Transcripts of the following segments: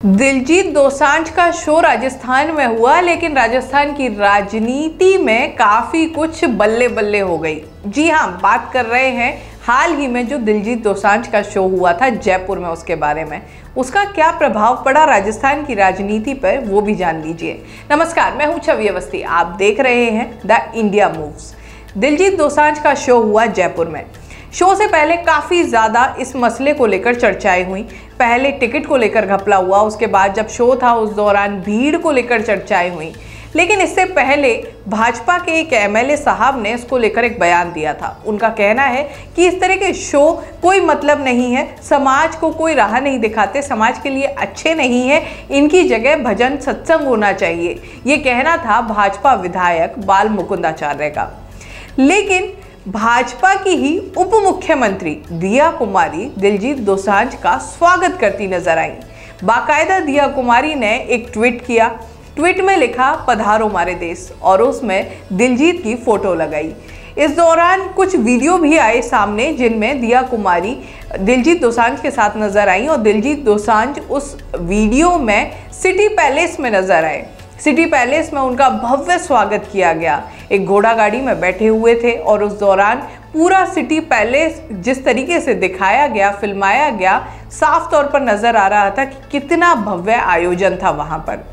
दिलजीत दोसांझ का शो राजस्थान में हुआ, लेकिन राजस्थान की राजनीति में काफी कुछ बल्ले बल्ले हो गई। जी हाँ, बात कर रहे हैं हाल ही में जो दिलजीत दोसांझ का शो हुआ था जयपुर में, उसके बारे में। उसका क्या प्रभाव पड़ा राजस्थान की राजनीति पर, वो भी जान लीजिए। नमस्कार, मैं हूं छवि अवस्थी, आप देख रहे हैं the India moves. Diljit Dosanjh का शो हुआ जयपुर में। शो से पहले काफ़ी ज़्यादा इस मसले को लेकर चर्चाएं हुई। पहले टिकट को लेकर घपला हुआ, उसके बाद जब शो था उस दौरान भीड़ को लेकर चर्चाएं हुई। लेकिन इससे पहले भाजपा के एक एमएलए साहब ने इसको लेकर एक बयान दिया था। उनका कहना है कि इस तरह के शो कोई मतलब नहीं है, समाज को कोई राह नहीं दिखाते, समाज के लिए अच्छे नहीं है, इनकी जगह भजन सत्संग होना चाहिए। ये कहना था भाजपा विधायक बाल मुकुंदाचार्य का। लेकिन भाजपा की ही उप मुख्यमंत्री दिया कुमारी दिलजीत दोसांझ का स्वागत करती नजर आई। बाकायदा दिया कुमारी ने एक ट्वीट किया। ट्वीट में लिखा, पधारो हमारे देश, और उसमें दिलजीत की फोटो लगाई। इस दौरान कुछ वीडियो भी आए सामने जिनमें दिया कुमारी दिलजीत दोसांझ के साथ नजर आई और दिलजीत दोसांझ उस वीडियो में सिटी पैलेस में नजर आए। सिटी पैलेस में उनका भव्य स्वागत किया गया। एक घोड़ा गाड़ी में बैठे हुए थे और उस दौरान पूरा सिटी पैलेस जिस तरीके से दिखाया गया, फिल्माया गया, साफ तौर पर नजर आ रहा था कि कितना भव्य आयोजन था वहां पर।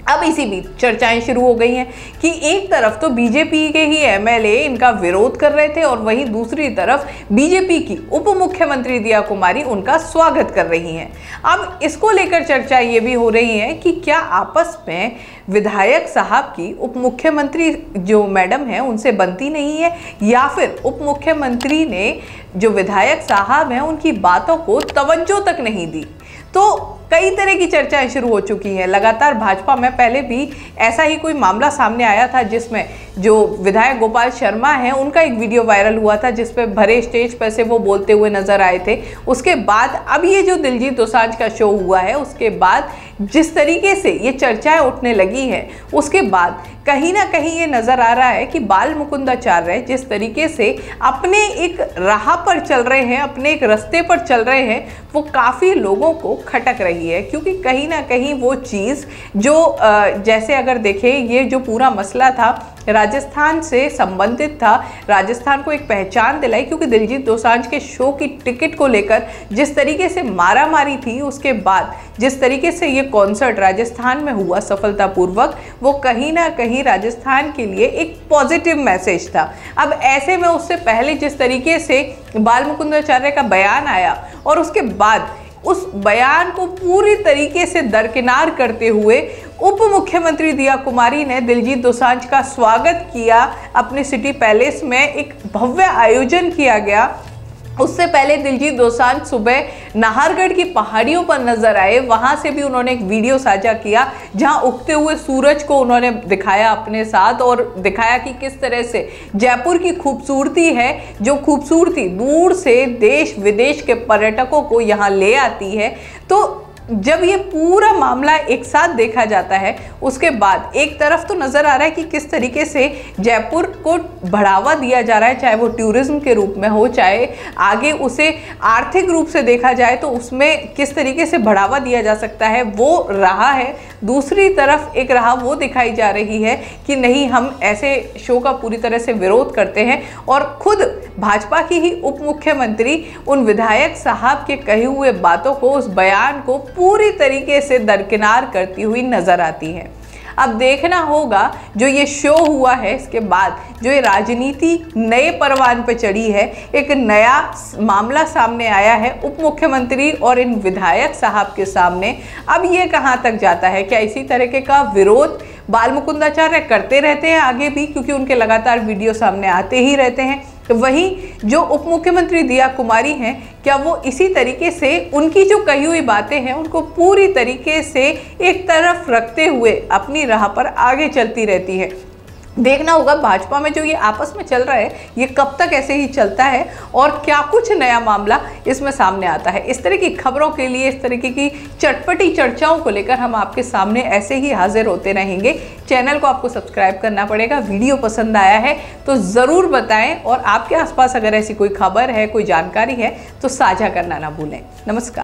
अब इसी बीच चर्चाएं शुरू हो गई हैं कि एक तरफ तो बीजेपी के ही एमएलए इनका विरोध कर रहे थे और वहीं दूसरी तरफ बीजेपी की उप मुख्यमंत्री दिया कुमारी उनका स्वागत कर रही हैं। अब इसको लेकर चर्चा ये भी हो रही है कि क्या आपस में विधायक साहब की उप मुख्यमंत्री जो मैडम है उनसे बनती नहीं है, या फिर उप मुख्यमंत्री ने जो विधायक साहब हैं उनकी बातों को तवज्जो तक नहीं दी। तो कई तरह की चर्चाएं शुरू हो चुकी हैं। लगातार भाजपा में पहले भी ऐसा ही कोई मामला सामने आया था जिसमें जो विधायक गोपाल शर्मा हैं उनका एक वीडियो वायरल हुआ था जिसपे भरे स्टेज पर से वो बोलते हुए नजर आए थे। उसके बाद अब ये जो दिलजीत दोसांझ का शो हुआ है, उसके बाद जिस तरीके से ये चर्चाएं उठने लगी हैं, उसके बाद कहीं ना कहीं ये नजर आ रहा है कि बाल मुकुंदाचार्य जिस तरीके से अपने एक राह पर चल रहे हैं, अपने एक रास्ते पर चल रहे हैं, वो काफ़ी लोगों को खटक रही है। क्योंकि कहीं ना कहीं वो चीज़ जो जैसे अगर देखें, ये जो पूरा मसला था राजस्थान से संबंधित था, राजस्थान को एक पहचान दिलाई, क्योंकि दिलजीत दोसांझ के शो की टिकट को लेकर जिस तरीके से मारामारी थी, उसके बाद जिस तरीके से ये कॉन्सर्ट राजस्थान में हुआ सफलतापूर्वक, वो कहीं ना कहीं राजस्थान के लिए एक पॉजिटिव मैसेज था। अब ऐसे में उससे पहले जिस तरीके से बाल मुकुंदाचार्य का बयान आया और उसके बाद उस बयान को पूरी तरीके से दरकिनार करते हुए उप मुख्यमंत्री दिया कुमारी ने दिलजीत दोसांझ का स्वागत किया। अपने सिटी पैलेस में एक भव्य आयोजन किया गया। उससे पहले दिलजीत दोसांझ सुबह नाहरगढ़ की पहाड़ियों पर नजर आए। वहां से भी उन्होंने एक वीडियो साझा किया जहां उगते हुए सूरज को उन्होंने दिखाया अपने साथ और दिखाया कि किस तरह से जयपुर की खूबसूरती है, जो खूबसूरती दूर से देश विदेश के पर्यटकों को यहाँ ले आती है। तो जब ये पूरा मामला एक साथ देखा जाता है, उसके बाद एक तरफ तो नज़र आ रहा है कि किस तरीके से जयपुर को बढ़ावा दिया जा रहा है, चाहे वो टूरिज्म के रूप में हो, चाहे आगे उसे आर्थिक रूप से देखा जाए तो उसमें किस तरीके से बढ़ावा दिया जा सकता है, वो रहा है। दूसरी तरफ एक राह वो दिखाई जा रही है कि नहीं, हम ऐसे शो का पूरी तरह से विरोध करते हैं। और खुद भाजपा की ही उप मुख्यमंत्री उन विधायक साहब के कहे हुए बातों को, उस बयान को पूरी तरीके से दरकिनार करती हुई नजर आती है। अब देखना होगा जो ये शो हुआ है, इसके बाद जो ये राजनीति नए परवान पे चढ़ी है, एक नया मामला सामने आया है उप मुख्यमंत्री और इन विधायक साहब के सामने। अब ये कहाँ तक जाता है? क्या इसी तरीके का विरोध बाल मुकुंदाचार्य करते रहते हैं आगे भी, क्योंकि उनके लगातार वीडियो सामने आते ही रहते हैं? वहीं जो उप मुख्यमंत्री दिया कुमारी हैं, क्या वो इसी तरीके से उनकी जो कही हुई बातें हैं उनको पूरी तरीके से एक तरफ रखते हुए अपनी राह पर आगे चलती रहती है? देखना होगा भाजपा में जो ये आपस में चल रहा है, ये कब तक ऐसे ही चलता है और क्या कुछ नया मामला इसमें सामने आता है। इस तरह की खबरों के लिए, इस तरीके की चटपटी चर्चाओं को लेकर हम आपके सामने ऐसे ही हाजिर होते रहेंगे। चैनल को आपको सब्सक्राइब करना पड़ेगा। वीडियो पसंद आया है तो ज़रूर बताएं, और आपके आसपास अगर ऐसी कोई खबर है, कोई जानकारी है तो साझा करना ना भूलें। नमस्कार।